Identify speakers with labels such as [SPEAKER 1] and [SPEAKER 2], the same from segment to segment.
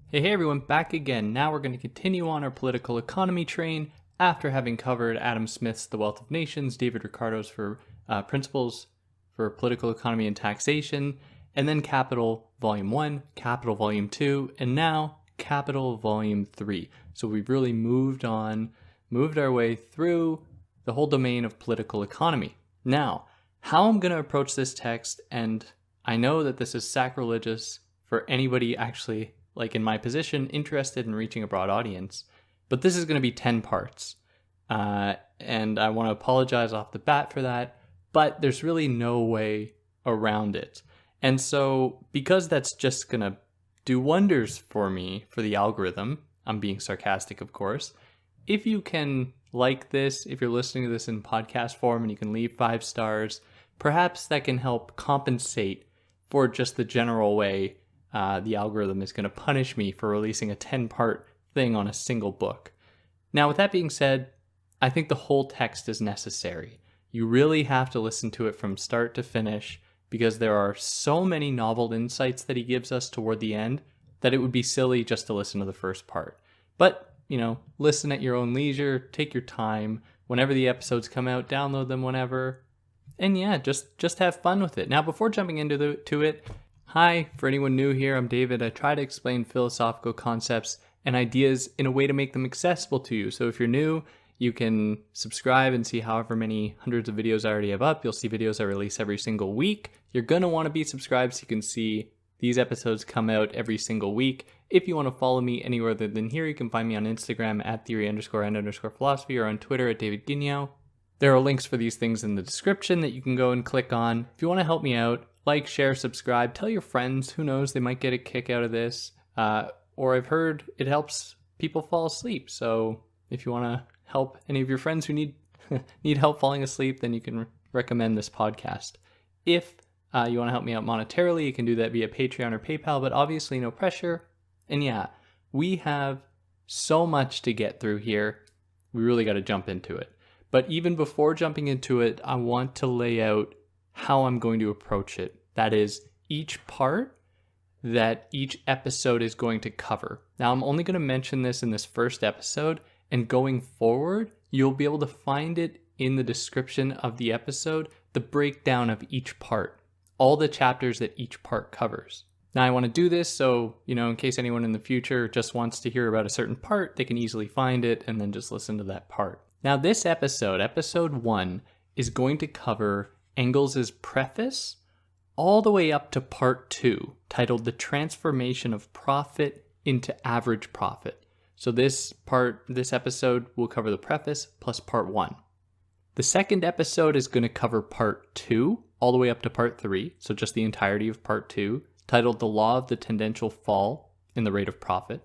[SPEAKER 1] Hey everyone, back again. Now we're going to continue on our political economy train after having covered Adam Smith's The Wealth of Nations, David Ricardo's Principles for Political Economy and Taxation, and then Capital Volume 1, Capital Volume 2, and now Capital Volume 3. So we've really moved our way through the whole domain of political economy. Now, how I'm going to approach this text, and I know that this is sacrilegious for anybody actually, like in my position, interested in reaching a broad audience, but this is going to be 10 parts. And I want to apologize off the bat for that, but there's really no way around it. And so, because that's just going to do wonders for me, for the algorithm, I'm being sarcastic, of course, if you can like this, if you're listening to this in podcast form and you can leave 5 stars, perhaps that can help compensate for just the general way the algorithm is going to punish me for releasing a 10-part thing on a single book. Now, with that being said, I think the whole text is necessary. You really have to listen to it from start to finish because there are so many novel insights that he gives us toward the end that it would be silly just to listen to the first part. But, listen at your own leisure, take your time. Whenever the episodes come out, download them whenever. And yeah, just have fun with it. Now, before jumping into it, hi, for anyone new here, I'm David. I try to explain philosophical concepts and ideas in a way to make them accessible to you. So if you're new, you can subscribe and see however many hundreds of videos I already have up. You'll see videos I release every single week. You're going to want to be subscribed so you can see these episodes come out every single week. If you want to follow me anywhere other than here, you can find me on Instagram at theory_and_philosophy or on Twitter at David Guigneault. There are links for these things in the description that you can go and click on. If you want to help me out, like, share, subscribe, tell your friends. Who knows, they might get a kick out of this. Or I've heard it helps people fall asleep. So if you want to help any of your friends who need help falling asleep, then you can recommend this podcast. If you want to help me out monetarily, you can do that via Patreon or PayPal, but obviously no pressure. And yeah, we have so much to get through here. We really got to jump into it. But even before jumping into it, I want to lay out how I'm going to approach it. That is, each part that each episode is going to cover. Now, I'm only going to mention this in this first episode, and going forward, you'll be able to find it in the description of the episode, the breakdown of each part, all the chapters that each part covers. Now, I want to do this so, in case anyone in the future just wants to hear about a certain part, they can easily find it and then just listen to that part. Now, this episode, episode 1, is going to cover Engels' Preface all the way up to part 2, titled The Transformation of Profit into Average Profit. So this episode will cover the preface plus part 1. The second episode is going to cover part 2 all the way up to part 3, so just the entirety of part 2, titled The Law of the Tendential Fall in the Rate of Profit.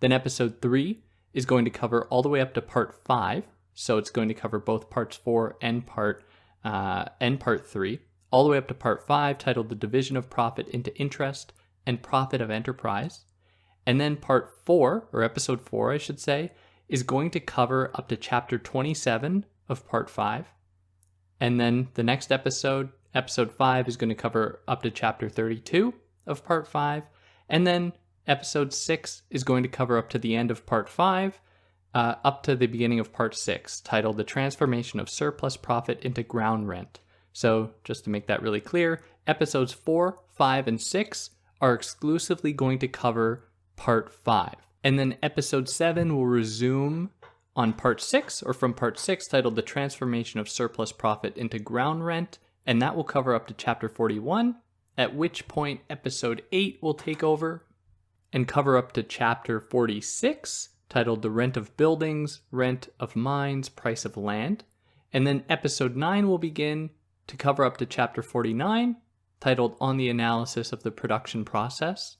[SPEAKER 1] Then episode 3 is going to cover all the way up to part 5, so it's going to cover both parts 4 and part 3, all the way up to part 5, titled The Division of Profit into Interest and Profit of Enterprise. And then part 4, or episode 4, I should say, is going to cover up to chapter 27 of part 5. And then the next episode, episode 5, is going to cover up to chapter 32 of part 5. And then episode 6 is going to cover up to the end of part 5, up to the beginning of part 6, titled The Transformation of Surplus Profit into Ground Rent. So, just to make that really clear, episodes 4, 5, and 6 are exclusively going to cover part 5. And then episode 7 will resume on part 6, or from part 6, titled The Transformation of Surplus Profit into Ground Rent, and that will cover up to chapter 41, at which point episode 8 will take over and cover up to chapter 46, titled The Rent of Buildings, Rent of Mines, Price of Land. And then episode 9 will begin to cover up to chapter 49, titled On the Analysis of the Production Process.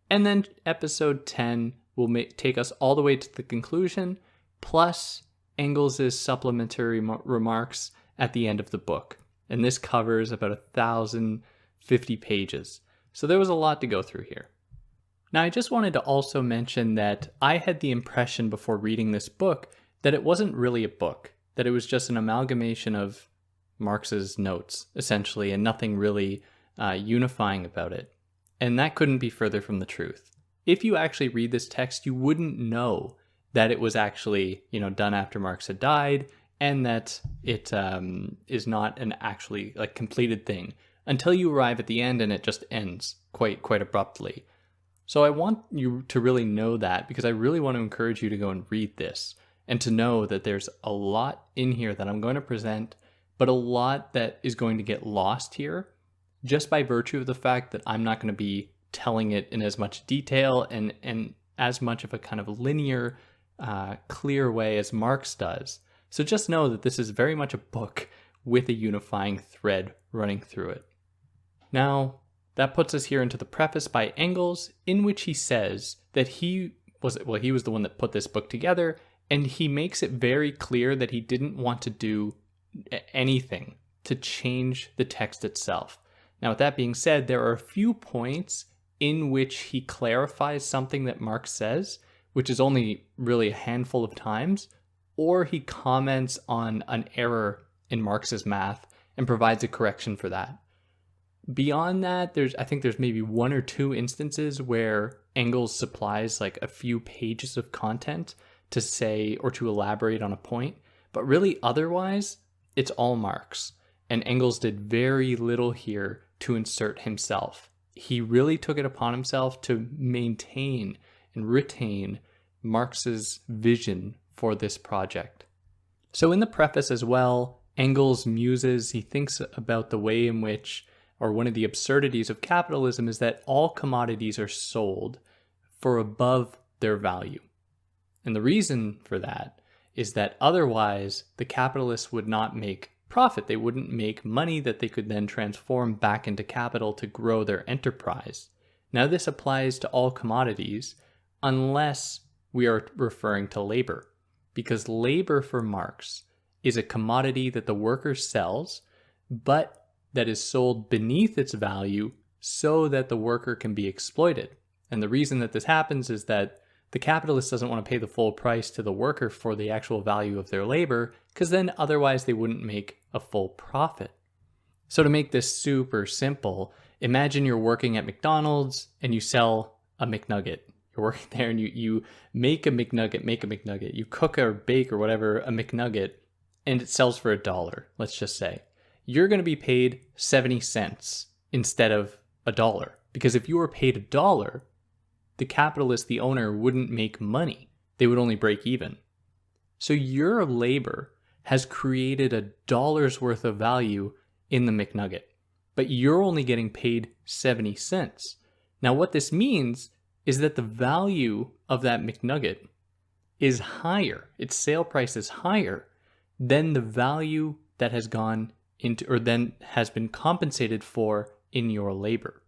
[SPEAKER 1] And then episode 10 will take us all the way to the conclusion, plus Engels' supplementary remarks at the end of the book. And this covers about 1,050 pages. So there was a lot to go through here. Now, I just wanted to also mention that I had the impression before reading this book that it wasn't really a book, that it was just an amalgamation of Marx's notes, essentially, and nothing really unifying about it. And that couldn't be further from the truth. if you actually read this text, you wouldn't know that it was actually, done after Marx had died, and that it is not an actually like completed thing until you arrive at the end, and it just ends quite abruptly. So I want you to really know that, because I really want to encourage you to go and read this and to know that there's a lot in here that I'm going to present, but a lot that is going to get lost here just by virtue of the fact that I'm not going to be telling it in as much detail and as much of a kind of linear, clear way as Marx does. So just know that this is very much a book with a unifying thread running through it. Now, that puts us here into the preface by Engels, in which he says that he was the one that put this book together, and he makes it very clear that he didn't want to do anything to change the text itself. Now, with that being said, there are a few points in which he clarifies something that Marx says, which is only really a handful of times, or he comments on an error in Marx's math and provides a correction for that. Beyond that, I think there's maybe one or two instances where Engels supplies like a few pages of content to say or to elaborate on a point, but really otherwise, it's all Marx. And Engels did very little here to insert himself. He really took it upon himself to maintain and retain Marx's vision for this project. So in the preface as well, Engels muses, he thinks about the way in which, or one of the absurdities of capitalism, is that all commodities are sold for above their value. And the reason for that is that otherwise the capitalists would not make profit. They wouldn't make money that they could then transform back into capital to grow their enterprise. Now this applies to all commodities unless we are referring to labor, because labor for Marx is a commodity that the worker sells, but that is sold beneath its value so that the worker can be exploited. And the reason that this happens is that the capitalist doesn't want to pay the full price to the worker for the actual value of their labor, because then otherwise they wouldn't make a full profit. So to make this super simple, imagine you're working at McDonald's and you sell a McNugget. You're working there and you make a McNugget, you cook or bake or whatever a McNugget, and it sells for $1, let's just say. You're going to be paid 70 cents instead of $1. Because if you were paid $1, the capitalist, the owner, wouldn't make money. They would only break even. So your labor has created $1's worth of value in the McNugget, but you're only getting paid 70 cents. Now what this means is that the value of that McNugget is higher, its sale price is higher than the value that has gone into, or then has been compensated for in your labor.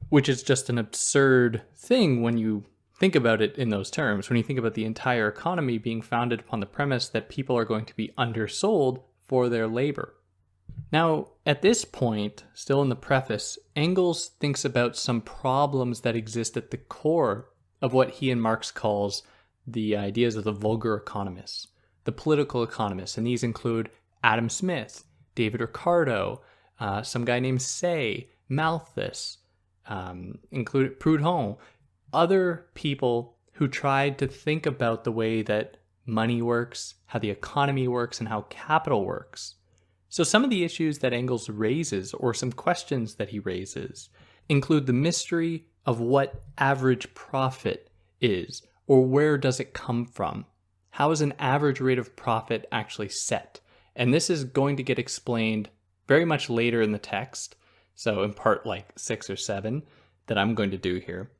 [SPEAKER 1] Which is just an absurd thing when you think about it in those terms, when you think about the entire economy being founded upon the premise that people are going to be undersold for their labor. Now, at this point, still in the preface, Engels thinks about some problems that exist at the core of what he and Marx calls the ideas of the vulgar economists, the political economists, and these include Adam Smith, David Ricardo, some guy named Say, Malthus, included Proudhon, other people who tried to think about the way that money works, how the economy works, and how capital works. So some of the issues that Engels raises, or some questions that he raises, include the mystery of what average profit is, or where does it come from? How is an average rate of profit actually set? And this is going to get explained very much later in the text, so in part like 6 or 7 that I'm going to do here.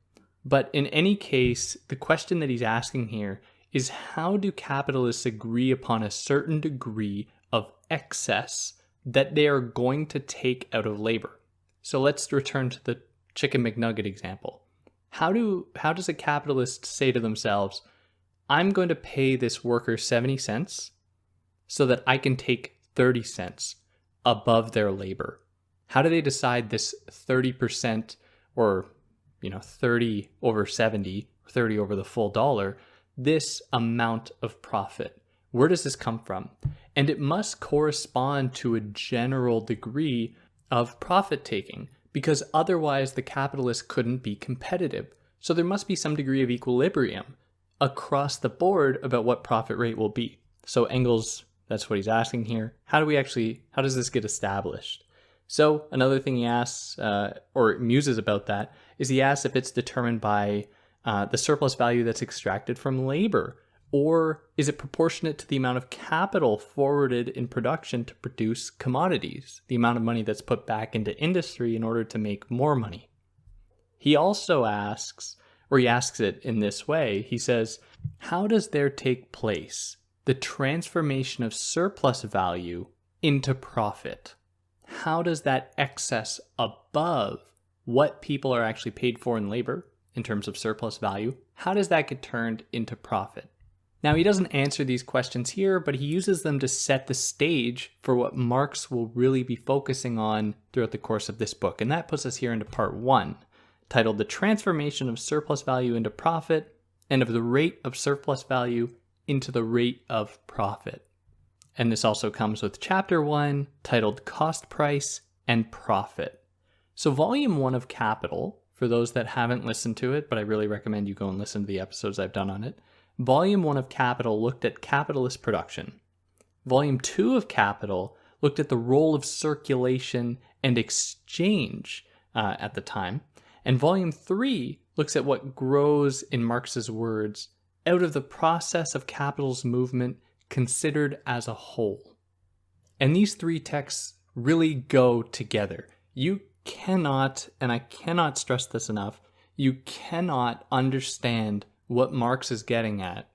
[SPEAKER 1] But in any case, the question that he's asking here is, how do capitalists agree upon a certain degree of excess that they are going to take out of labor? So let's return to the Chicken McNugget example. How does a capitalist say to themselves, I'm going to pay this worker 70 cents so that I can take 30 cents above their labor? How do they decide this 30%, or 30 over 70, 30 over the full dollar, this amount of profit? Where does this come from? And it must correspond to a general degree of profit taking, because otherwise the capitalist couldn't be competitive. So there must be some degree of equilibrium across the board about what profit rate will be. So Engels, that's what he's asking here. How does this get established? So another thing he asks, or muses about that, is he asks if it's determined by the surplus value that's extracted from labor, or is it proportionate to the amount of capital forwarded in production to produce commodities, the amount of money that's put back into industry in order to make more money? He also asks, or he asks it in this way, he says, how does there take place the transformation of surplus value into profit? How does that excess above what people are actually paid for in labor in terms of surplus value, how does that get turned into profit? Now, he doesn't answer these questions here, but he uses them to set the stage for what Marx will really be focusing on throughout the course of this book. And that puts us here into part 1, titled The Transformation of Surplus Value into Profit, and of the Rate of Surplus Value into the Rate of Profit. And this also comes with chapter 1, titled Cost Price and Profit. So volume 1 of Capital, for those that haven't listened to it, but I really recommend you go and listen to the episodes I've done on it, Volume 1 of Capital looked at capitalist production. Volume 2 of Capital looked at the role of circulation and exchange at the time. And Volume 3 looks at what grows, in Marx's words, out of the process of capital's movement considered as a whole. And these 3 texts really go together. You cannot, and I cannot stress this enough, you cannot understand what Marx is getting at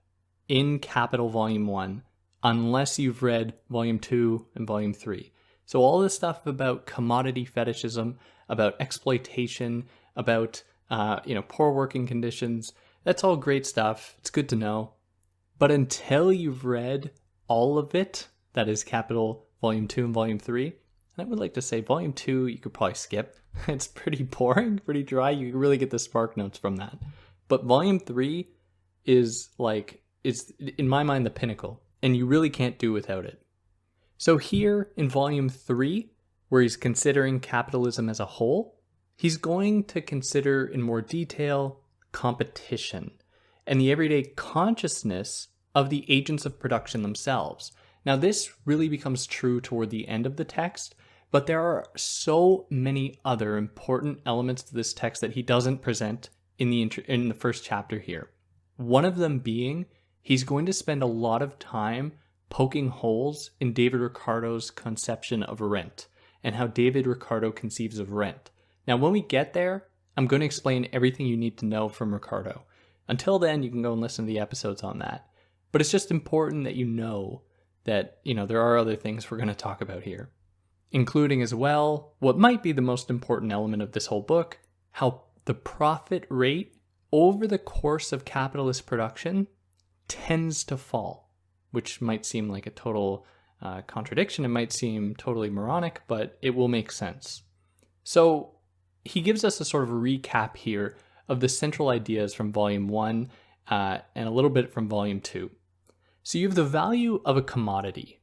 [SPEAKER 1] in Capital Volume 1 unless you've read Volume 2 and Volume 3. So all this stuff about commodity fetishism, about exploitation, about poor working conditions, that's all great stuff. It's good to know. But until you've read all of it, that is Capital Volume 2 and Volume 3, and I would like to say Volume 2 you could probably skip. It's pretty boring, pretty dry. You really get the spark notes from that. But Volume 3 is in my mind the pinnacle, and you really can't do without it. So here in Volume 3, where he's considering capitalism as a whole, he's going to consider in more detail competition and the everyday consciousness of the agents of production themselves. Now this really becomes true toward the end of the text, but there are so many other important elements to this text that he doesn't present in the first chapter here. One of them being, he's going to spend a lot of time poking holes in David Ricardo's conception of rent and how David Ricardo conceives of rent. Now, when we get there, I'm going to explain everything you need to know from Ricardo. Until then, you can go and listen to the episodes on that. But it's just important that you know that, there are other things we're going to talk about here, including as well what might be the most important element of this whole book, how the profit rate over the course of capitalist production tends to fall, which might seem like a total contradiction. It might seem totally moronic, but it will make sense. So he gives us a sort of recap here of the central ideas from Volume 1 and a little bit from Volume 2. So you have the value of a commodity,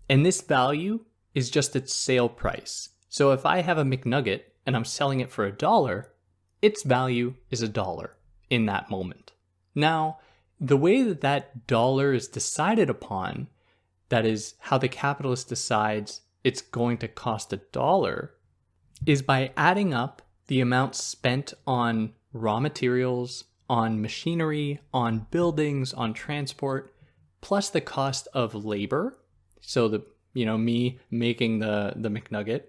[SPEAKER 1] and this value is just its sale price. So if I have a McNugget and I'm selling it for $1, its value is $1 in that moment. Now, the way that dollar is decided upon, that is how the capitalist decides it's going to cost $1, is by adding up the amount spent on raw materials, on machinery, on buildings, on transport, plus the cost of labor. So me making the McNugget,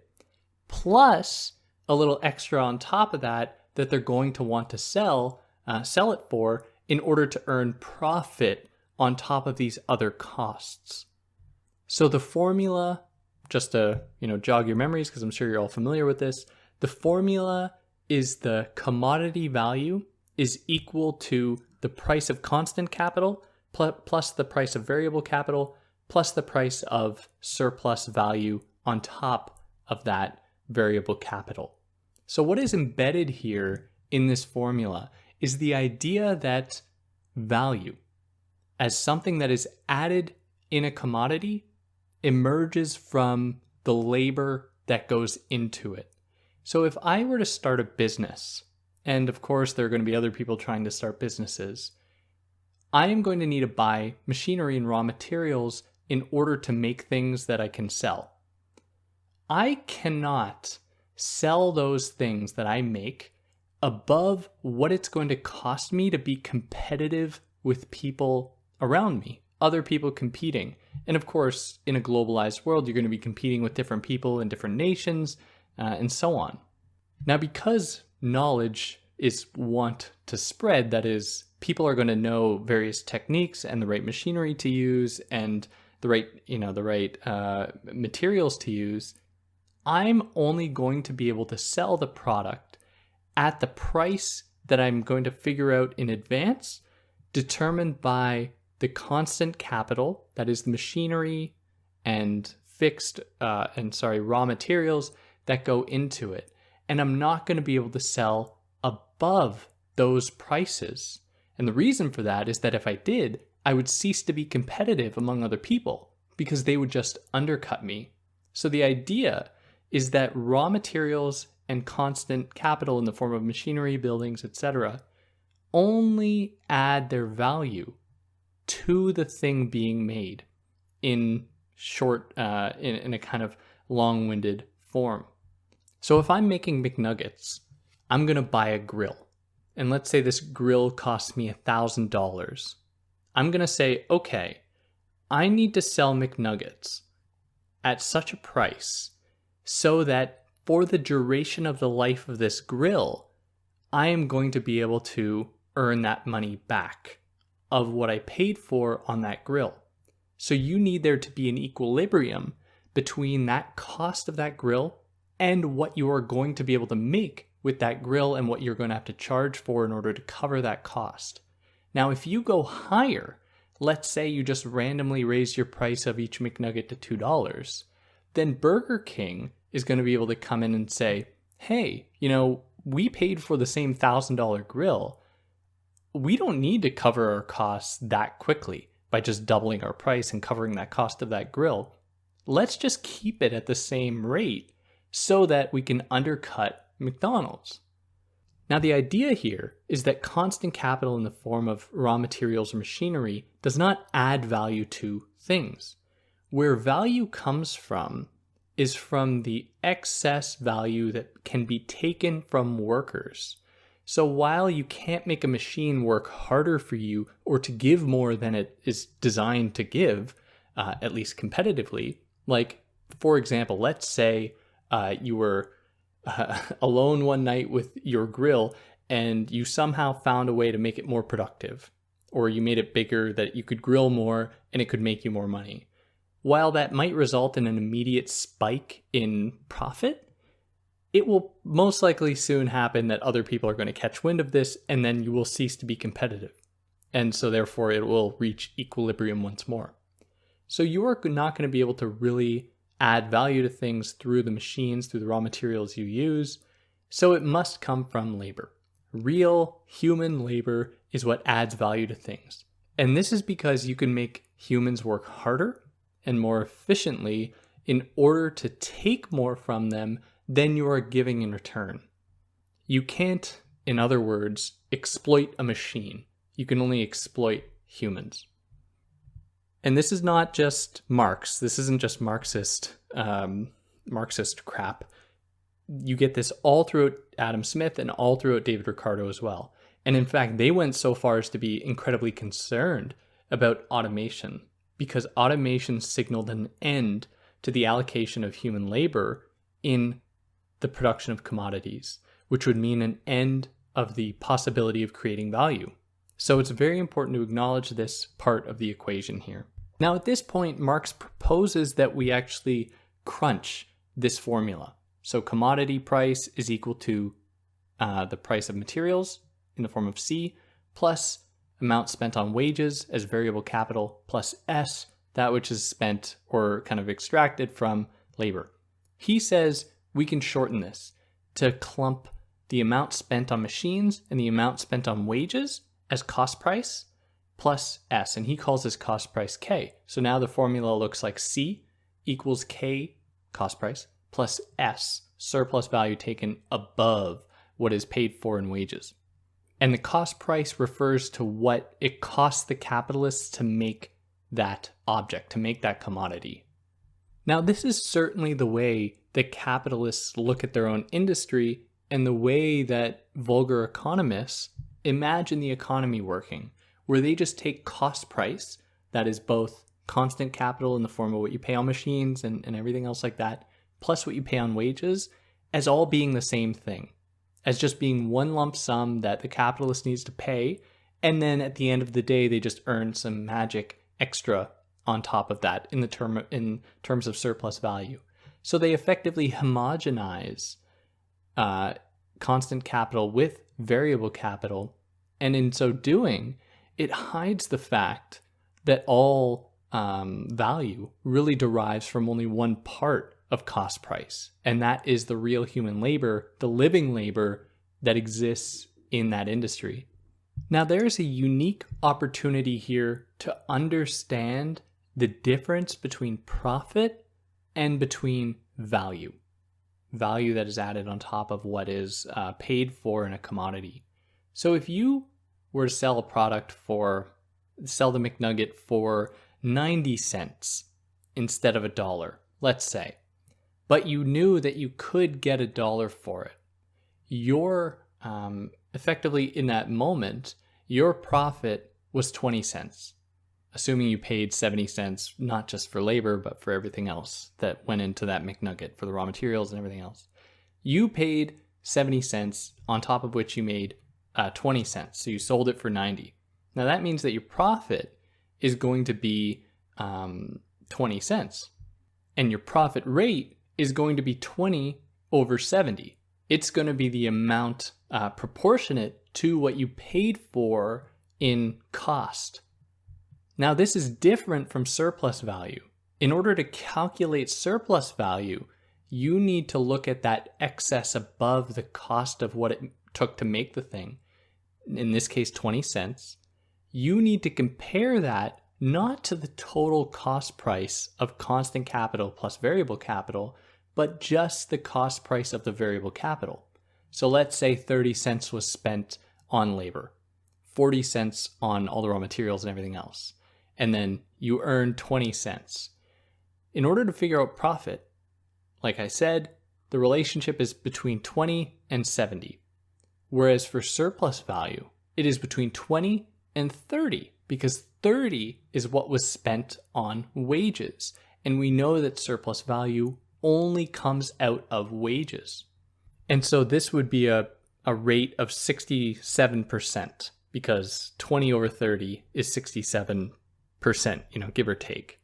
[SPEAKER 1] plus a little extra on top of that they're going to want to sell it for in order to earn profit on top of these other costs. So the formula, just to jog your memories, because I'm sure you're all familiar with this, the formula is the commodity value is equal to the price of constant capital plus the price of variable capital plus the price of surplus value on top of that variable capital. So what is embedded here in this formula is the idea that value, as something that is added in a commodity, emerges from the labor that goes into it. So if I were to start a business And of course, there are going to be other people trying to start businesses. I am going to need to buy machinery and raw materials in order to make things that I can sell. I cannot sell those things that I make above what it's going to cost me to be competitive with people around me, other people competing. And of course, in a globalized world, you're going to be competing with different people in different nations, and so on. Now, because knowledge is wont to spread, that is, people are going to know various techniques and the right machinery to use and the right materials to use, I'm only going to be able to sell the product at the price that I'm going to figure out in advance, determined by the constant capital, that is the machinery and raw materials that go into it. And I'm not going to be able to sell above those prices. And the reason for that is that if I did, I would cease to be competitive among other people because they would just undercut me. So the idea is that raw materials and constant capital in the form of machinery, buildings, etc., only add their value to the thing being made in a kind of long-winded form. So if I'm making McNuggets, I'm going to buy a grill. And let's say this grill costs me $1,000. I'm going to say, okay, I need to sell McNuggets at such a price so that for the duration of the life of this grill, I am going to be able to earn that money back of what I paid for on that grill. So you need there to be an equilibrium between that cost of that grill and what you are going to be able to make with that grill and what you're going to have to charge for in order to cover that cost. Now, if you go higher, let's say you just randomly raise your price of each McNugget to $2, then Burger King is going to be able to come in and say, hey, we paid for the same $1,000 grill. We don't need to cover our costs that quickly by just doubling our price and covering that cost of that grill. Let's just keep it at the same rate so that we can undercut McDonald's. Now, the idea here is that constant capital in the form of raw materials or machinery does not add value to things. Where value comes from is from the excess value that can be taken from workers. So while you can't make a machine work harder for you or to give more than it is designed to give, at least competitively, like, for example, let's say you were alone one night with your grill and you somehow found a way to make it more productive, or you made it bigger that you could grill more and it could make you more money. While that might result in an immediate spike in profit, it will most likely soon happen that other people are going to catch wind of this and then you will cease to be competitive. And so therefore it will reach equilibrium once more. So you are not going to be able to really add value to things through the machines, through the raw materials you use. So it must come from labor. Real human labor is what adds value to things. And this is because you can make humans work harder and more efficiently in order to take more from them than you are giving in return. You can't, in other words, exploit a machine. You can only exploit humans. And this is not just Marx. This isn't just Marxist crap. You get this all throughout Adam Smith and all throughout David Ricardo as well. And in fact, they went so far as to be incredibly concerned about automation, because automation signaled an end to the allocation of human labor in the production of commodities, which would mean an end of the possibility of creating value. So it's very important to acknowledge this part of the equation here. Now, at this point, Marx proposes that we actually crunch this formula. So commodity price is equal to the price of materials in the form of C, plus amount spent on wages as variable capital, plus S, that which is spent or kind of extracted from labor. He says we can shorten this to clump the amount spent on machines and the amount spent on wages as cost price plus S, and he calls this cost price K. So now the formula looks like C equals K, cost price, plus S, surplus value taken above what is paid for in wages. And the cost price refers to what it costs the capitalists to make that object, to make that commodity. Now, this is certainly the way that capitalists look at their own industry and the way that vulgar economists imagine the economy working, where they just take cost price, that is both constant capital in the form of what you pay on machines and everything else like that, plus what you pay on wages, as all being the same thing, as just being one lump sum that the capitalist needs to pay, and then at the end of the day, they just earn some magic extra on top of that in terms of surplus value. So they effectively homogenize constant capital with variable capital, and in so doing, it hides the fact that all value really derives from only one part of cost price, and that is the real human labor, the living labor that exists in that industry. Now, there's a unique opportunity here to understand the difference between profit and between value that is added on top of what is paid for in a commodity. So if you were to sell the McNugget for 90 cents instead of $1, let's say, but you knew that you could get $1 for it, your effectively in that moment, your profit was 20 cents, assuming you paid 70 cents, not just for labor, but for everything else that went into that McNugget, for the raw materials and everything else. You paid 70 cents on top of which you made 20 cents. So you sold it for 90. Now that means that your profit is going to be 20 cents. And your profit rate is going to be 20 over 70. It's going to be the amount proportionate to what you paid for in cost. Now, this is different from surplus value. In order to calculate surplus value, you need to look at that excess above the cost of what it took to make the thing. In this case, 20 cents. You need to compare that not to the total cost price of constant capital plus variable capital, but just the cost price of the variable capital. So let's say 30 cents was spent on labor, 40 cents on all the raw materials and everything else, and then you earn 20 cents. In order to figure out profit, like I said, the relationship is between 20 and 70. Whereas for surplus value, it is between 20 and 30, because 30 is what was spent on wages. And we know that surplus value only comes out of wages. And so this would be a rate of 67%, because 20 over 30 is 67%, give or take.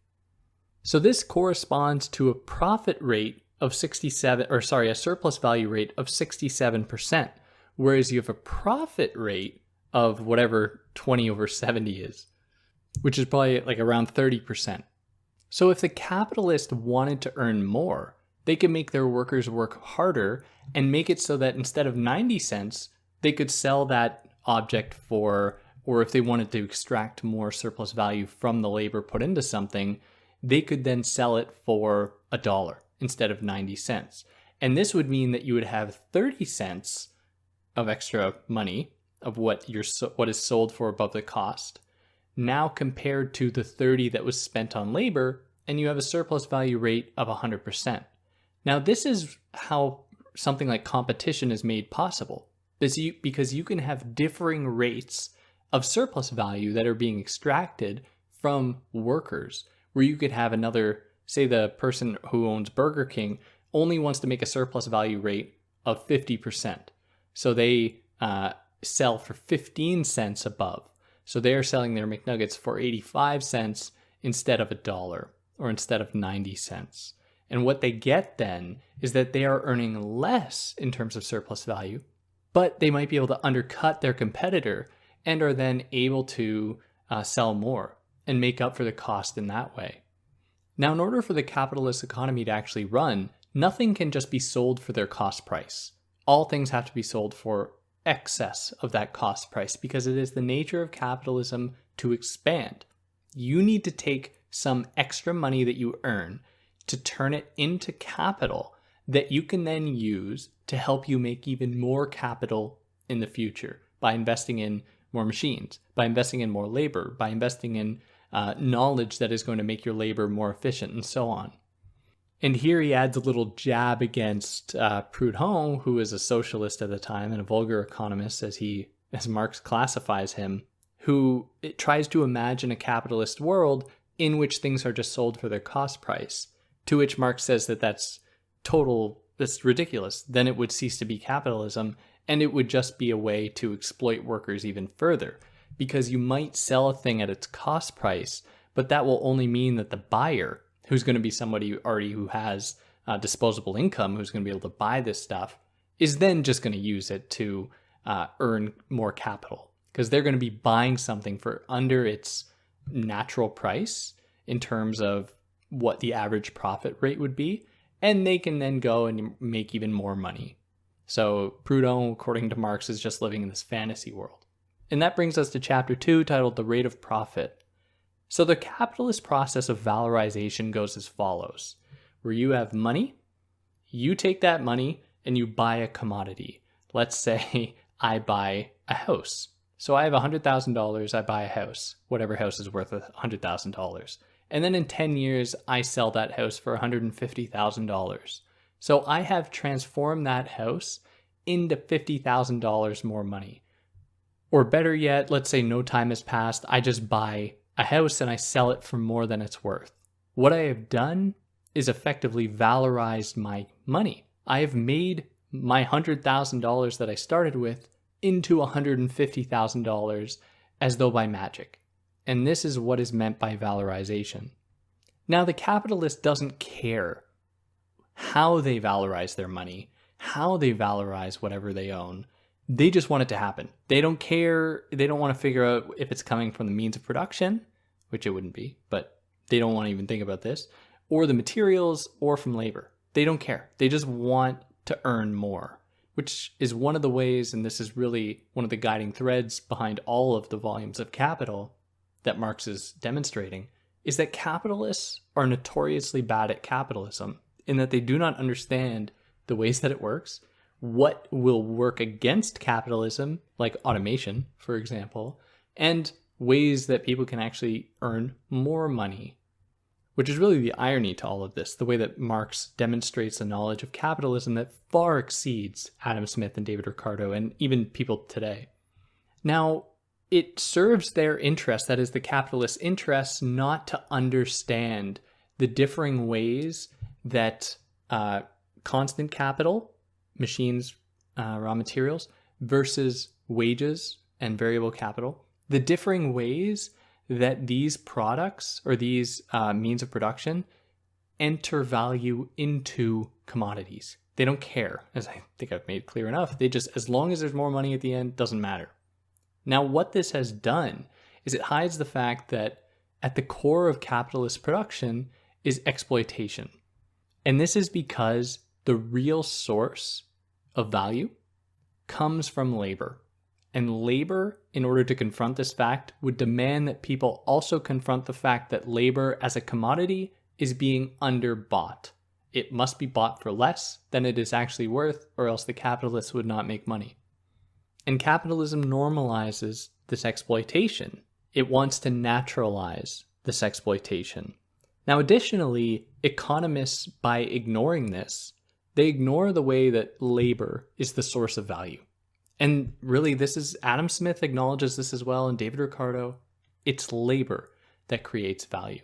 [SPEAKER 1] So this corresponds to a profit rate of a surplus value rate of 67%, whereas you have a profit rate of whatever 20 over 70 is, which is probably like around 30%. So if the capitalist wanted to earn more, they could make their workers work harder and make it so that instead of 90 cents, they could sell that object for, or if they wanted to extract more surplus value from the labor put into something, they could then sell it for $1 instead of 90 cents. And this would mean that you would have 30 cents of extra money of what is sold for above the cost, now compared to the 30 that was spent on labor, and you have a surplus value rate of 100%. Now, this is how something like competition is made possible, because you can have differing rates of surplus value that are being extracted from workers, where you could have another, say the person who owns Burger King only wants to make a surplus value rate of 50%. So they sell for 15 cents above. So they're selling their McNuggets for 85 cents instead of $1 or instead of 90 cents. And what they get then is that they are earning less in terms of surplus value, but they might be able to undercut their competitor and are then able to sell more and make up for the cost in that way. Now, in order for the capitalist economy to actually run, nothing can just be sold for their cost price. All things have to be sold for excess of that cost price, because it is the nature of capitalism to expand. You need to take some extra money that you earn to turn it into capital that you can then use to help you make even more capital in the future by investing in more machines, by investing in more labor, by investing in knowledge that is going to make your labor more efficient, and so on. And here he adds a little jab against Proudhon, who is a socialist at the time and a vulgar economist, as Marx classifies him, who tries to imagine a capitalist world in which things are just sold for their cost price, to which Marx says that that's ridiculous. Then it would cease to be capitalism, and it would just be a way to exploit workers even further, because you might sell a thing at its cost price, but that will only mean that the buyer, who's going to be somebody already who has disposable income, who's going to be able to buy this stuff, is then just going to use it to earn more capital, because they're going to be buying something for under its natural price in terms of what the average profit rate would be, and they can then go and make even more money. So Proudhon, according to Marx, is just living in this fantasy world. And that brings us to chapter 2, titled The Rate of Profit. So the capitalist process of valorization goes as follows, where you have money, you take that money and you buy a commodity. Let's say I buy a house. So I have $100,000, I buy a house, whatever house is worth $100,000. And then in 10 years, I sell that house for $150,000. So I have transformed that house into $50,000 more money. Or better yet, let's say no time has passed, I just buy a house and I sell it for more than it's worth. What I have done is effectively valorized my money. I have made my $100,000 that I started with into $150,000 as though by magic. And this is what is meant by valorization. Now, the capitalist doesn't care how they valorize their money, how they valorize whatever they own. They just want it to happen. They don't care. They don't want to figure out if it's coming from the means of production, which it wouldn't be, but they don't want to even think about this, or the materials, or from labor. They don't care. They just want to earn more, which is one of the ways, and this is really one of the guiding threads behind all of the volumes of Capital that Marx is demonstrating, is that capitalists are notoriously bad at capitalism in that they do not understand the ways that it works, what will work against capitalism, like automation, for example, and ways that people can actually earn more money, which is really the irony to all of this, the way that Marx demonstrates a knowledge of capitalism that far exceeds Adam Smith and David Ricardo and even people today. Now, it serves their interest, that is the capitalist interests, not to understand the differing ways that constant capital, machines, raw materials, versus wages and variable capital, the differing ways that these products or these means of production enter value into commodities. They don't care, as I think I've made clear enough. They just, as long as there's more money at the end, doesn't matter. Now, what this has done is it hides the fact that at the core of capitalist production is exploitation. And this is because the real source of value comes from labor. And labor, in order to confront this fact, would demand that people also confront the fact that labor as a commodity is being underbought. It must be bought for less than it is actually worth, or else the capitalists would not make money. And capitalism normalizes this exploitation. It wants to naturalize this exploitation. Now, additionally, economists, by ignoring this, they ignore the way that labor is the source of value. And really, this is, Adam Smith acknowledges this as well, and David Ricardo. It's labor that creates value.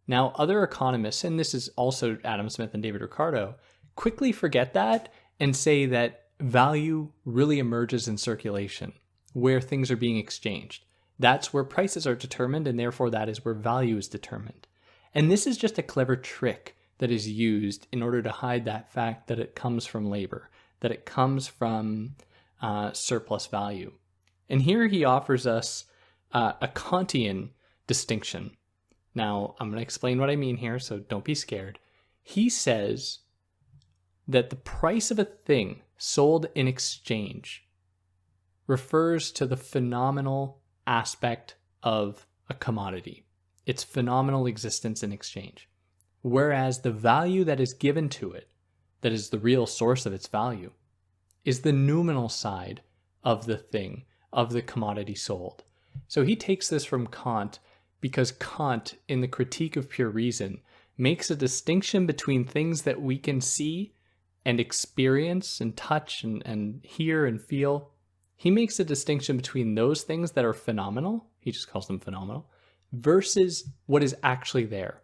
[SPEAKER 1] Now, other economists, and this is also Adam Smith and David Ricardo, quickly forget that and say that value really emerges in circulation, where things are being exchanged. That's where prices are determined, and therefore that is where value is determined. And this is just a clever trick that is used in order to hide that fact that it comes from labor, that it comes from surplus value. And here he offers us a Kantian distinction. Now, I'm going to explain what I mean here, so don't be scared. He says that the price of a thing sold in exchange refers to the phenomenal aspect of a commodity, its phenomenal existence in exchange. Whereas the value that is given to it, that is the real source of its value, is the nominal side of the thing, of the commodity sold. So he takes this from Kant because Kant, in the Critique of Pure Reason, makes a distinction between things that we can see and experience and touch and hear and feel. He makes a distinction between those things that are phenomenal, he just calls them phenomenal, versus what is actually there.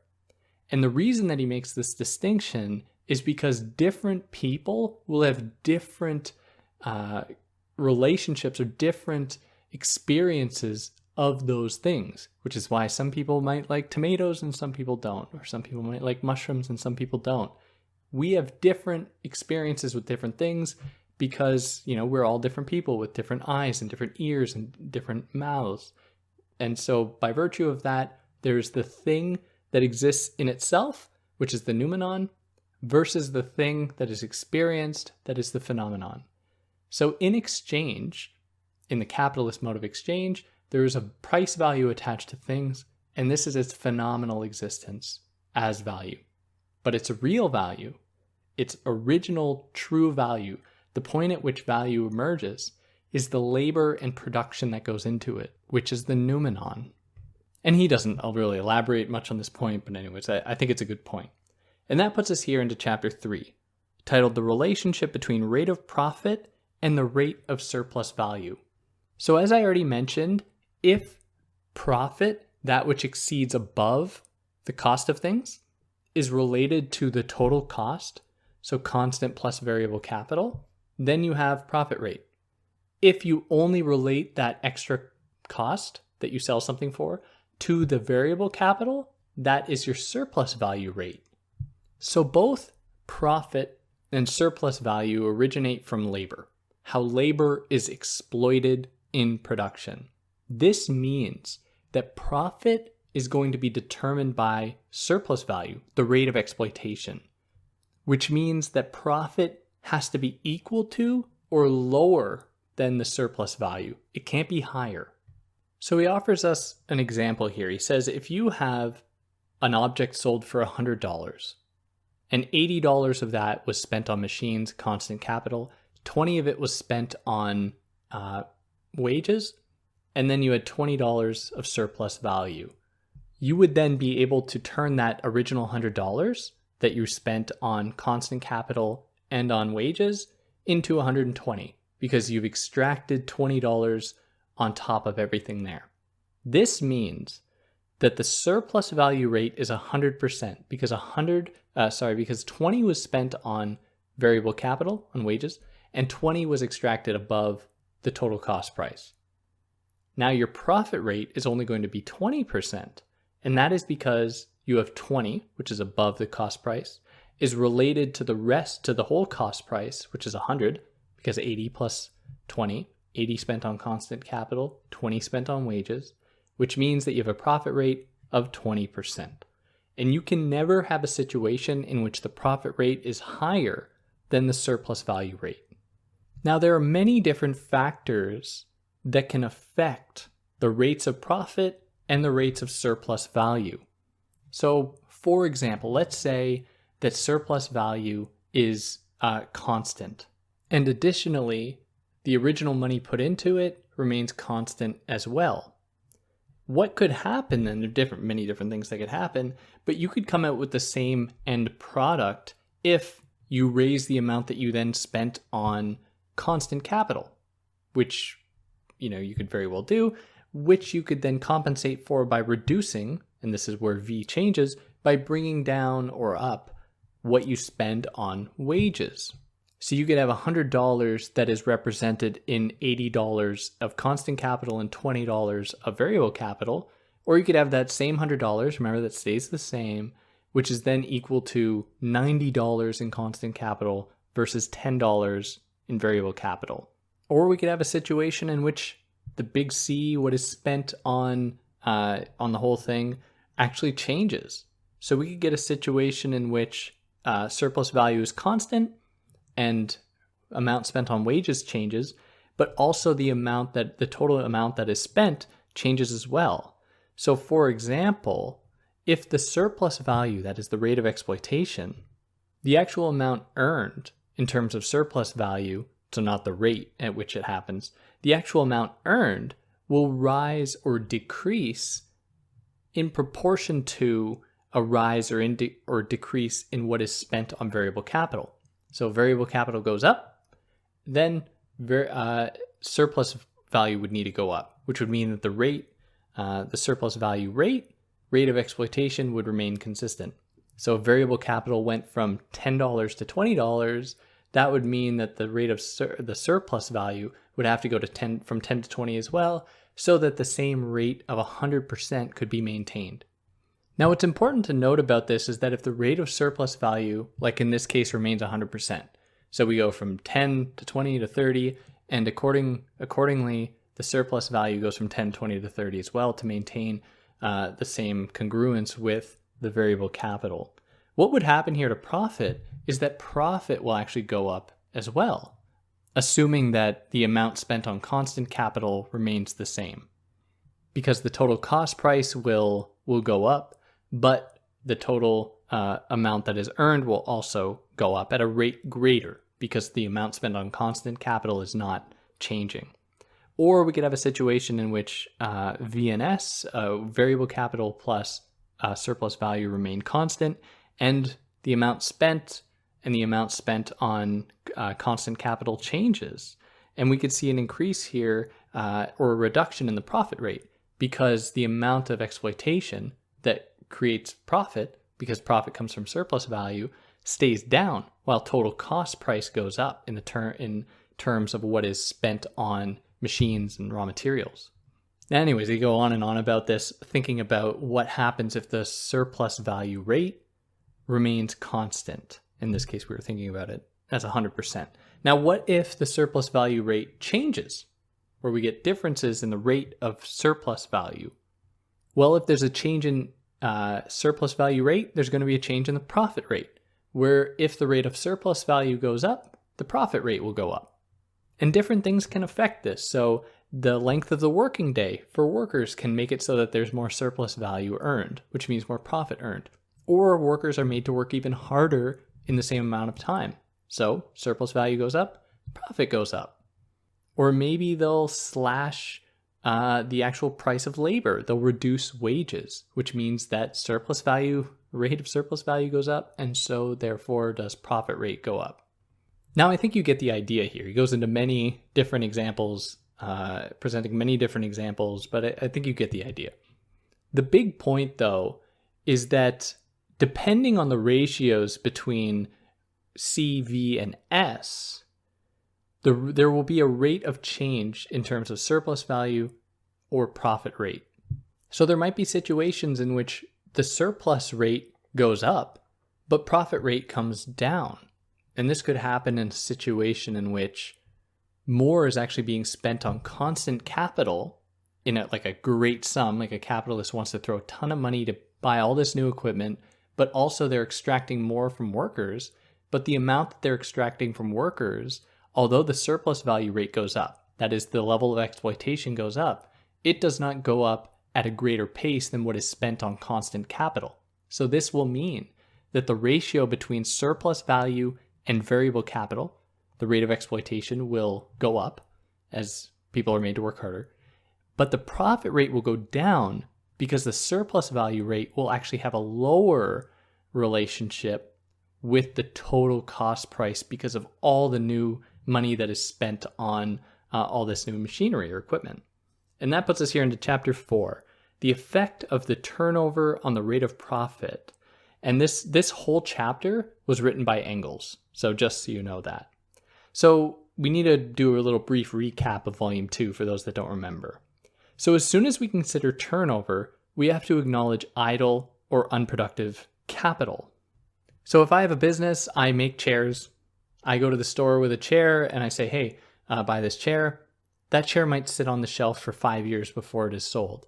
[SPEAKER 1] And the reason that he makes this distinction is because different people will have different relationships or different experiences of those things, which is why some people might like tomatoes and some people don't, or some people might like mushrooms and some people don't. We have different experiences with different things because, we're all different people with different eyes and different ears and different mouths. And so by virtue of that, there's the thing that exists in itself, which is the noumenon, versus the thing that is experienced, that is the phenomenon. So in exchange, in the capitalist mode of exchange, there is a price value attached to things, and this is its phenomenal existence as value. But its real value, its original true value, the point at which value emerges, is the labor and production that goes into it, which is the noumenon. And he doesn't really elaborate much on this point, but anyways, I think it's a good point. And that puts us here into chapter 3, titled The Relationship Between Rate of Profit and the Rate of Surplus Value. So as I already mentioned, if profit, that which exceeds above the cost of things, is related to the total cost, so constant plus variable capital, then you have profit rate. If you only relate that extra cost that you sell something for to the variable capital, that is your surplus value rate. So both profit and surplus value originate from labor, how labor is exploited in production. This means that profit is going to be determined by surplus value, the rate of exploitation, which means that profit has to be equal to or lower than the surplus value. It can't be higher. So he offers us an example here. He says if you have an object sold for $100 and $80 of that was spent on machines, constant capital, 20 of it was spent on wages, and then you had $20 of surplus value. You would then be able to turn that original $100 that you spent on constant capital and on wages into $120 because you've extracted $20 on top of everything there. This means that the surplus value rate is 100% because 20 was spent on variable capital, on wages, and 20 was extracted above the total cost price. Now your profit rate is only going to be 20%, and that is because you have 20, which is above the cost price, is related to the whole cost price, which is 100, because 80 plus 20, 80 spent on constant capital, 20 spent on wages, which means that you have a profit rate of 20%. And you can never have a situation in which the profit rate is higher than the surplus value rate. Now, there are many different factors that can affect the rates of profit and the rates of surplus value. So, for example, let's say that surplus value is constant. And additionally, the original money put into it remains constant as well. What could happen then? There are many different things that could happen, but you could come out with the same end product if you raise the amount that you then spent on constant capital, which you could very well do, which you could then compensate for by reducing, and this is where V changes, by bringing down or up what you spend on wages. So you could have $100 that is represented in $80 of constant capital and $20 of variable capital, or you could have that same $100, remember that stays the same, which is then equal to $90 in constant capital versus $10 in variable capital. Or we could have a situation in which the big C, what is spent on the whole thing, actually changes. So we could get a situation in which surplus value is constant and amount spent on wages changes, but also the total amount that is spent changes as well. So for example, if the surplus value, that is the rate of exploitation, The actual amount earned in terms of surplus value, so not the rate at which it happens, the actual amount earned will rise or decrease in proportion to a rise or decrease in what is spent on variable capital. So variable capital goes up, then surplus value would need to go up, which would mean that the surplus value rate of exploitation would remain consistent. So if variable capital went from $10 to $20, that would mean that the rate of the surplus value would have to go to from 10 to 20 as well, so that the same rate of 100% could be maintained. Now, what's important to note about this is that if the rate of surplus value, like in this case, remains 100%, so we go from 10 to 20 to 30, and accordingly, the surplus value goes from 10, 20 to 30 as well to maintain the same congruence with the variable capital. What would happen here to profit is that profit will actually go up as well, assuming that the amount spent on constant capital remains the same. Because the total cost price will go up, but the total amount that is earned will also go up at a rate greater because the amount spent on constant capital is not changing. Or we could have a situation in which VNS, variable capital plus surplus value, remain constant, and the amount spent on constant capital changes. And we could see an increase here or a reduction in the profit rate because the amount of exploitation that creates profit, because profit comes from surplus value, stays down while total cost price goes up in terms of what is spent on machines and raw materials. Anyways, we go on and on about this, thinking about what happens if the surplus value rate remains constant. In this case, we were thinking about it as 100%. Now, what if the surplus value rate changes, where we get differences in the rate of surplus value? Well, if there's a change in surplus value rate, there's going to be a change in the profit rate, where if the rate of surplus value goes up, the profit rate will go up. And different things can affect this. So the length of the working day for workers can make it so that there's more surplus value earned, which means more profit earned. Or workers are made to work even harder in the same amount of time. So surplus value goes up, profit goes up. Or maybe they'll slash the actual price of labor. They'll reduce wages, which means that rate of surplus value goes up, and so therefore does profit rate go up. Now, I think you get the idea here. He goes into many different examples, presenting many different examples, but I think you get the idea. The big point, though, is that depending on the ratios between C, V, and S, there will be a rate of change in terms of surplus value or profit rate. So there might be situations in which the surplus rate goes up, but profit rate comes down. And this could happen in a situation in which more is actually being spent on constant capital in a great sum, like a capitalist wants to throw a ton of money to buy all this new equipment, but also they're extracting more from workers. But the amount that they're extracting from workers, although the surplus value rate goes up, that is, the level of exploitation goes up, it does not go up at a greater pace than what is spent on constant capital. So this will mean that the ratio between surplus value and variable capital, the rate of exploitation, will go up as people are made to work harder, but the profit rate will go down because the surplus value rate will actually have a lower relationship with the total cost price because of all the new money that is spent on all this new machinery or equipment. And that puts us here into chapter 4, the effect of the turnover on the rate of profit. And this whole chapter was written by Engels, so just so you know that. So we need to do a little brief recap of volume 2 for those that don't remember. So as soon as we consider turnover, we have to acknowledge idle or unproductive capital. So if I have a business, I make chairs, I go to the store with a chair and I say, hey, buy this chair. That chair might sit on the shelf for 5 years before it is sold.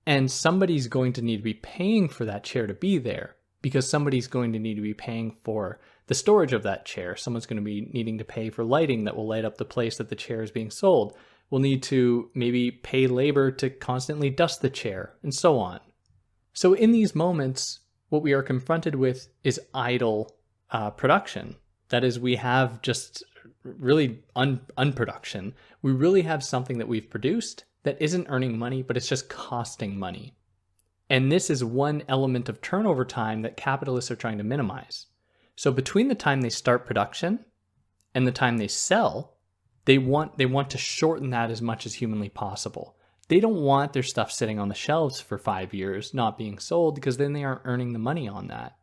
[SPEAKER 1] And somebody's going to need to be paying for that chair to be there because somebody's going to need to be paying for the storage of that chair. Someone's going to be needing to pay for lighting that will light up the place that the chair is being sold. We'll need to maybe pay labor to constantly dust the chair, and so on. So in these moments, what we are confronted with is idle production. That is, we have just really unproduction. We really have something that we've produced that isn't earning money, but it's just costing money. And this is one element of turnover time that capitalists are trying to minimize. So between the time they start production and the time they sell, they want to shorten that as much as humanly possible. They don't want their stuff sitting on the shelves for 5 years not being sold, because then they aren't earning the money on that.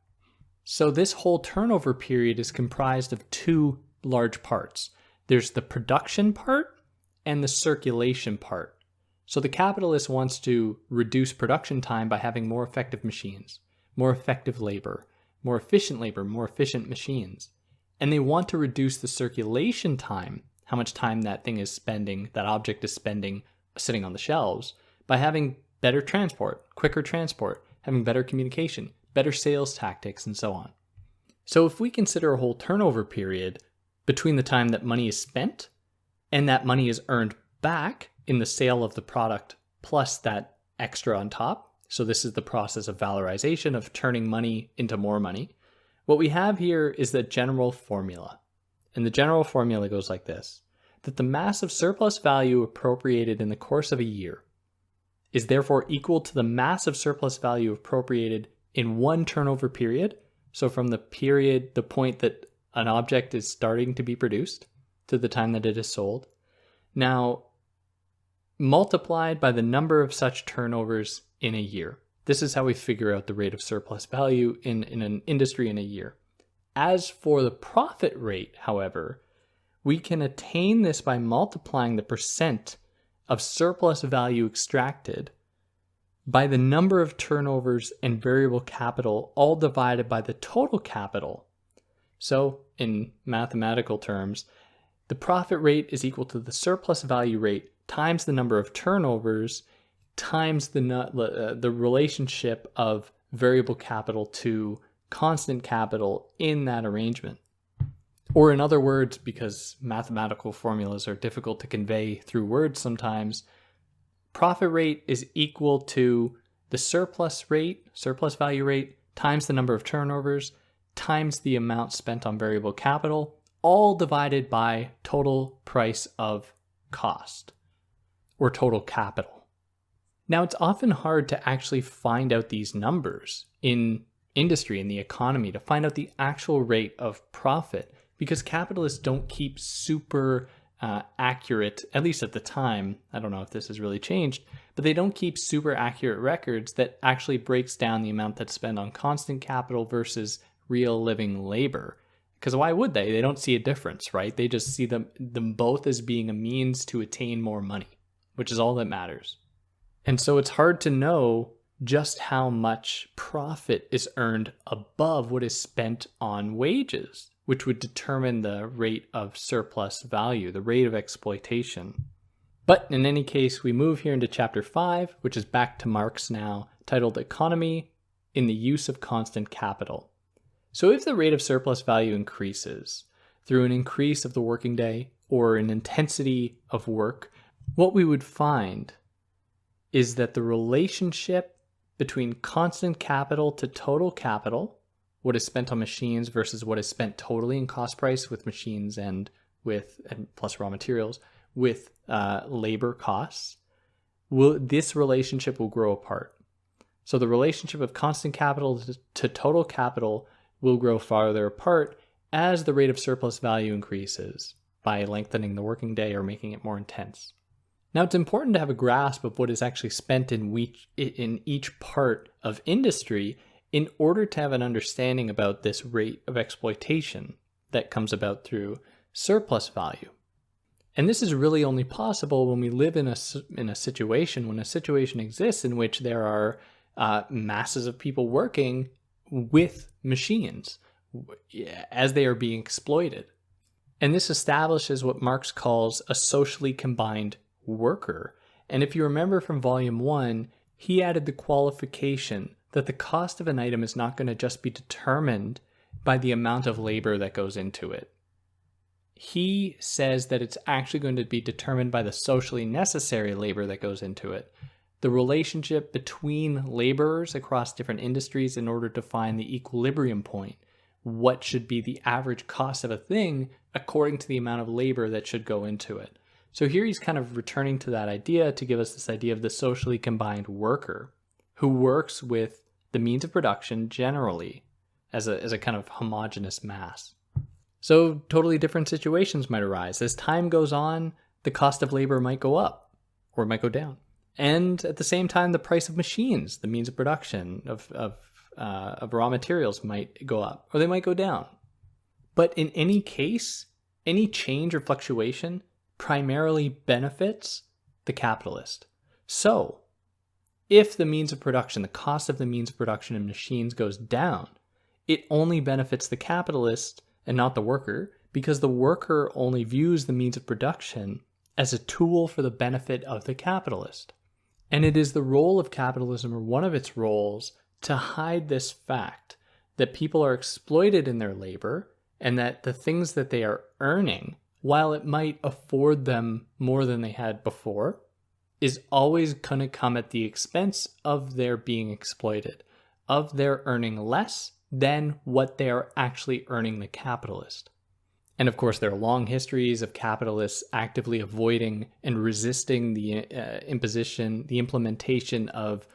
[SPEAKER 1] So this whole turnover period is comprised of two large parts. There's the production part and the circulation part. So the capitalist wants to reduce production time by having more effective machines, more effective labor, more efficient machines. And they want to reduce the circulation time, how much time that thing is spending, that object is spending sitting on the shelves, by having better transport, quicker transport, having better communication, better sales tactics, and so on. So if we consider a whole turnover period between the time that money is spent and that money is earned back in the sale of the product plus that extra on top, so this is the process of valorization, of turning money into more money, what we have here is the general formula. And the general formula goes like this: that the mass of surplus value appropriated in the course of a year is therefore equal to the mass of surplus value appropriated in one turnover period. So from the point that an object is starting to be produced to the time that it is sold. Now, multiplied by the number of such turnovers in a year. This is how we figure out the rate of surplus value in an industry in a year. As for the profit rate, however, we can attain this by multiplying the percent of surplus value extracted by the number of turnovers and variable capital, all divided by the total capital. So, in mathematical terms, the profit rate is equal to the surplus value rate times the number of turnovers times the relationship of variable capital to constant capital in that arrangement. Or in other words, because mathematical formulas are difficult to convey through words sometimes, profit rate is equal to the surplus value rate, times the number of turnovers, times the amount spent on variable capital, all divided by total price of cost, or total capital. Now, it's often hard to actually find out these numbers in industry, in the economy, to find out the actual rate of profit, because capitalists don't keep super accurate, at least at the time. I don't know if this has really changed, but they don't keep super accurate records that actually breaks down the amount that's spent on constant capital versus real living labor. Because why would they? They don't see a difference, right? They just see them both as being a means to attain more money, which is all that matters. And so it's hard to know just how much profit is earned above what is spent on wages, which would determine the rate of surplus value, the rate of exploitation. But in any case, we move here into chapter 5, which is back to Marx now, titled Economy in the Use of Constant Capital. So if the rate of surplus value increases through an increase of the working day or an intensity of work, what we would find is that the relationship between constant capital to total capital, what is spent on machines versus what is spent totally in cost price with machines and plus raw materials, with labor costs, this relationship will grow apart. So the relationship of constant capital to total capital will grow farther apart as the rate of surplus value increases by lengthening the working day or making it more intense. Now, it's important to have a grasp of what is actually spent in each part of industry in order to have an understanding about this rate of exploitation that comes about through surplus value. And this is really only possible when we live in a situation exists in which there are masses of people working with machines as they are being exploited. And this establishes what Marx calls a socially combined worker. And if you remember from volume 1, he added the qualification that the cost of an item is not going to just be determined by the amount of labor that goes into it. He says that it's actually going to be determined by the socially necessary labor that goes into it, the relationship between laborers across different industries in order to find the equilibrium point what should be the average cost of a thing according to the amount of labor that should go into it. So here he's kind of returning to that idea to give us this idea of the socially combined worker who works with the means of production generally as a kind of homogeneous mass. So totally different situations might arise. As time goes on, the cost of labor might go up or it might go down. And at the same time, the price of machines, the means of production of raw materials might go up or they might go down. But in any case, any change or fluctuation primarily benefits the capitalist. So if the means of production, the cost of the means of production in machines goes down, it only benefits the capitalist and not the worker, because the worker only views the means of production as a tool for the benefit of the capitalist. And it is the role of capitalism, or one of its roles, to hide this fact that people are exploited in their labor and that the things that they are earning, while it might afford them more than they had before, is always going to come at the expense of their being exploited, of their earning less than what they are actually earning the capitalist. And of course, there are long histories of capitalists actively avoiding and resisting the implementation of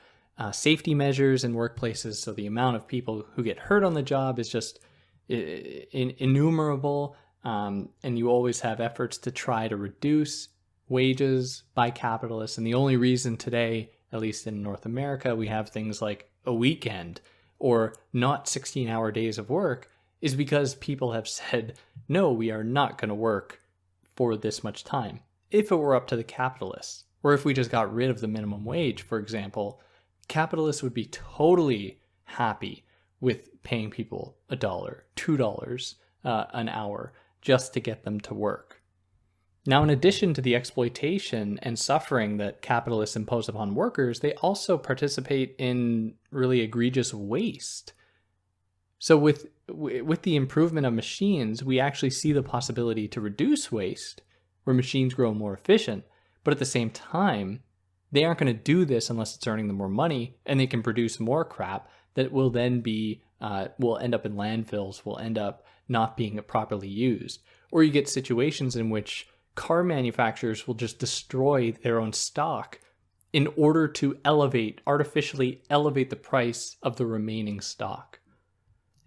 [SPEAKER 1] safety measures in workplaces. So the amount of people who get hurt on the job is just innumerable. And you always have efforts to try to reduce wages by capitalists. And the only reason today, at least in North America, we have things like a weekend or not 16-hour days of work is because people have said, no, we are not going to work for this much time. If it were up to the capitalists, or if we just got rid of the minimum wage, for example, capitalists would be totally happy with paying people $1, $2 an hour just to get them to work. Now, in addition to the exploitation and suffering that capitalists impose upon workers, they also participate in really egregious waste. So with the improvement of machines, we actually see the possibility to reduce waste, where machines grow more efficient. But at the same time, they aren't going to do this unless it's earning them more money, and they can produce more crap that will then will end up in landfills, will end up not being properly used. Or you get situations in which car manufacturers will just destroy their own stock in order to artificially elevate the price of the remaining stock.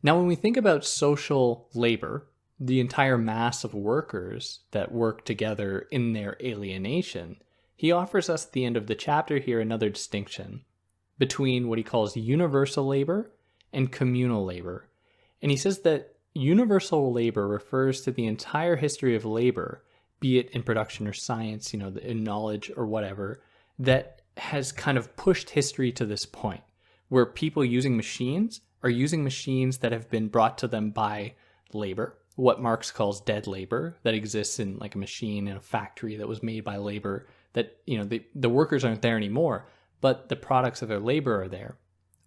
[SPEAKER 1] Now, when we think about social labor, the entire mass of workers that work together in their alienation, he offers us at the end of the chapter here another distinction between what he calls universal labor and communal labor. And he says that universal labor refers to the entire history of labor, be it in production or science, in knowledge or whatever, that has kind of pushed history to this point, where people using machines are using machines that have been brought to them by labor, what Marx calls dead labor, that exists in like a machine in a factory that was made by labor, that, the workers aren't there anymore, but the products of their labor are there.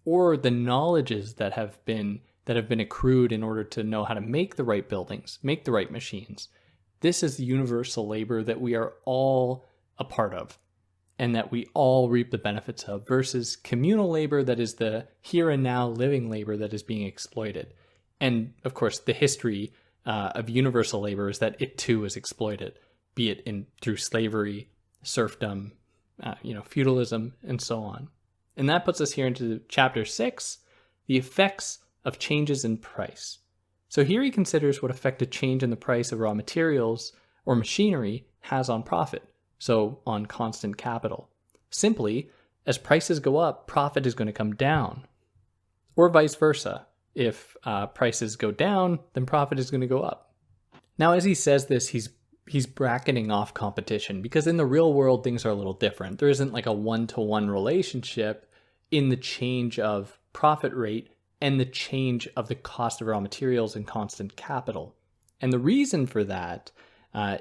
[SPEAKER 1] Or the knowledges that have been accrued in order to know how to make the right buildings, make the right machines. This is the universal labor that we are all a part of and that we all reap the benefits of, versus communal labor that is the here and now living labor that is being exploited. And of course, the history of universal labor is that it too is exploited, be it through slavery, serfdom, feudalism, and so on. And that puts us here into chapter 6, the effects of changes in price. So here he considers what effect a change in the price of raw materials or machinery has on profit, so on constant capital. Simply, as prices go up, profit is going to come down. Or vice versa. If prices go down, then profit is going to go up. Now, as he says this, he's bracketing off competition, because in the real world, things are a little different. There isn't like a one-to-one relationship in the change of profit rate and the change of the cost of raw materials and constant capital. And the reason for that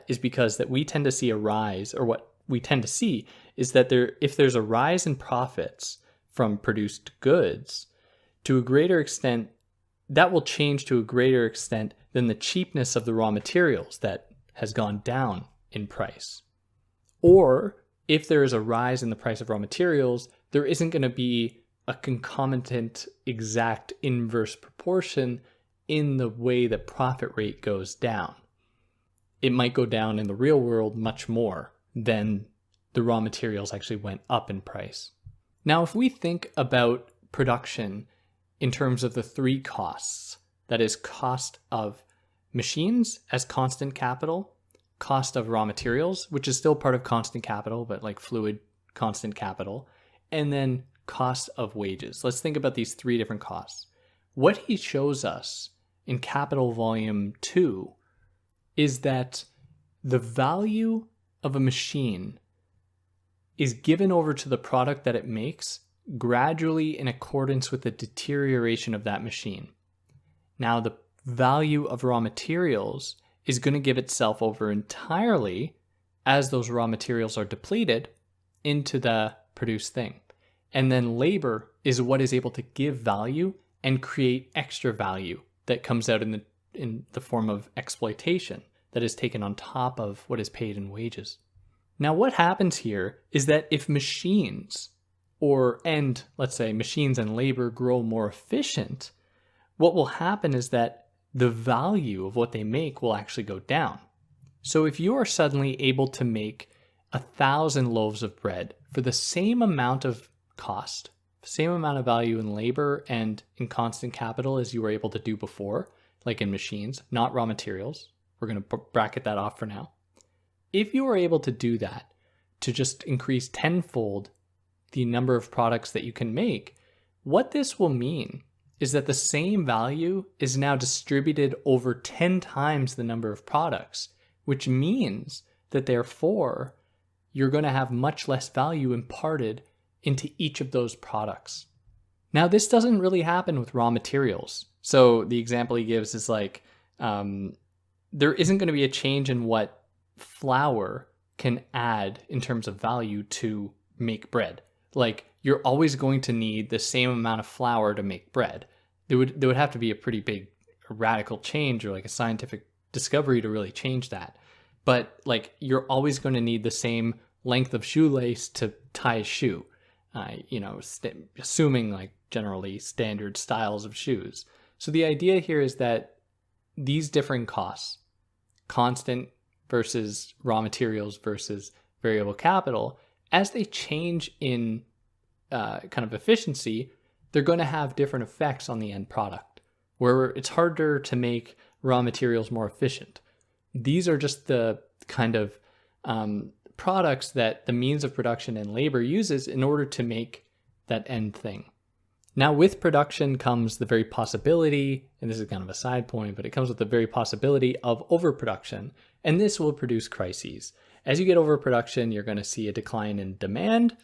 [SPEAKER 1] is because that we tend to see a rise, or what we tend to see is that if there's a rise in profits from produced goods, to a greater extent, that will change to a greater extent than the cheapness of the raw materials that has gone down in price. Or if there is a rise in the price of raw materials, there isn't going to be a concomitant exact inverse proportion in the way that profit rate goes down. It might go down in the real world much more than the raw materials actually went up in price. Now, if we think about production in terms of the three costs, that is cost of machines as constant capital, cost of raw materials, which is still part of constant capital, but like fluid constant capital, and then cost of wages. Let's think about these three different costs. What he shows us in Capital Volume 2 is that the value of a machine is given over to the product that it makes gradually in accordance with the deterioration of that machine. Now, the value of raw materials is going to give itself over entirely as those raw materials are depleted into the produced thing. And then labor is what is able to give value and create extra value that comes out in the form of exploitation that is taken on top of what is paid in wages. Now, what happens here is that if machines let's say machines and labor grow more efficient, what will happen is that the value of what they make will actually go down. So if you are suddenly able to make 1,000 loaves of bread for the same amount of cost, same amount of value in labor and in constant capital as you were able to do before, like in machines, not raw materials. We're going to bracket that off for now. If you are able to do that, to just increase tenfold the number of products that you can make, what this will mean is that the same value is now distributed over 10 times the number of products, which means that therefore you're going to have much less value imparted into each of those products. Now, this doesn't really happen with raw materials. So the example he gives is like, there isn't going to be a change in what flour can add in terms of value to make bread. Like, you're always going to need the same amount of flour to make bread. There would have to be a pretty big radical change or like a scientific discovery to really change that. But like, you're always going to need the same length of shoelace to tie a shoe, assuming like generally standard styles of shoes. So the idea here is that these different costs, constant versus raw materials versus variable capital, as they change in kind of efficiency, they're going to have different effects on the end product, where it's harder to make raw materials more efficient. These are just the kind of products that the means of production and labor uses in order to make that end thing. Now, with production comes the very possibility, and this is kind of a side point, but it comes with the very possibility of overproduction, and this will produce crises. As you get overproduction, you're going to see a decline in demand,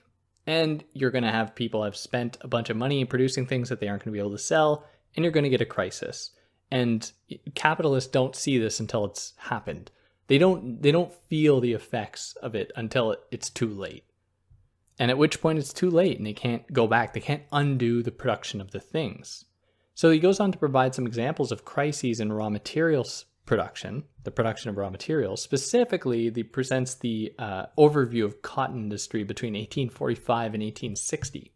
[SPEAKER 1] and you're going to have people have spent a bunch of money producing things that they aren't going to be able to sell, and you're going to get a crisis. And capitalists don't see this until it's happened. They don't feel the effects of it until it's too late. And at which point it's too late and they can't go back. They can't undo the production of the things. So he goes on to provide some examples of crises in raw materials production, the production of raw materials. Specifically, he presents the overview of cotton industry between 1845 and 1860.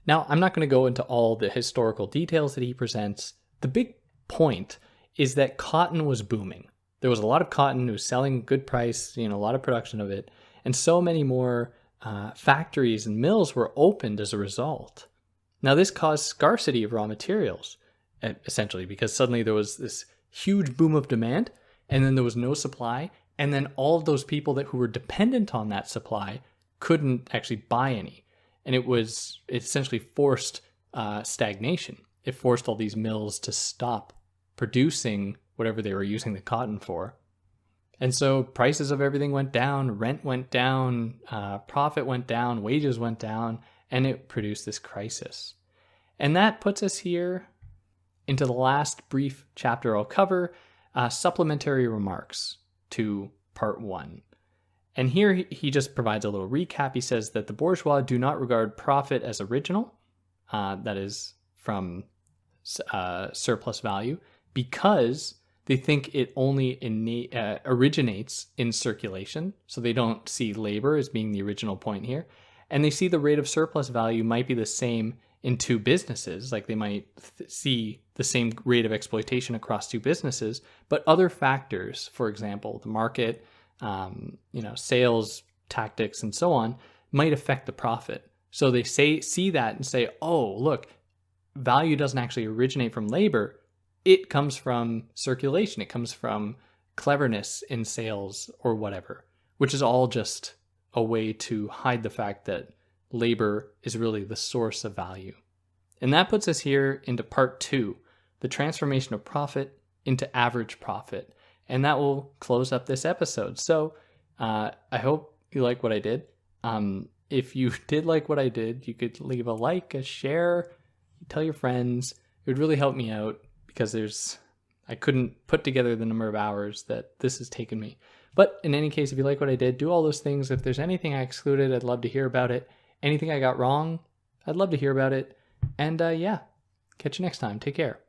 [SPEAKER 1] Now, I'm not going to go into all the historical details that he presents. The big point is that cotton was booming. There was a lot of cotton, it was selling good price, a lot of production of it, and so many more factories and mills were opened as a result. Now, this caused scarcity of raw materials, essentially, because suddenly there was this huge boom of demand, and then there was no supply, and then all of those people who were dependent on that supply couldn't actually buy any. And it essentially forced stagnation. It forced all these mills to stop producing whatever they were using the cotton for. And so prices of everything went down, rent went down, profit went down, wages went down, and it produced this crisis. And that puts us here into the last brief chapter I'll cover, supplementary remarks to part 1. And here he just provides a little recap. He says that the bourgeois do not regard profit as original, that is from surplus value, because they think it only originates in circulation. So they don't see labor as being the original point here. And they see the rate of surplus value might be the same in two businesses, like they might see the same rate of exploitation across two businesses, but other factors, for example, the market, sales tactics and so on, might affect the profit. So they see that and say, oh, look, value doesn't actually originate from labor. It comes from circulation. It comes from cleverness in sales or whatever, which is all just a way to hide the fact that labor is really the source of value. And that puts us here into part 2, the transformation of profit into average profit. And that will close up this episode. So I hope you like what I did. If you did like what I did, you could leave a like, a share, tell your friends. It would really help me out because I couldn't put together the number of hours that this has taken me. But in any case, if you like what I did, do all those things. If there's anything I excluded, I'd love to hear about it. Anything I got wrong, I'd love to hear about it. And catch you next time. Take care.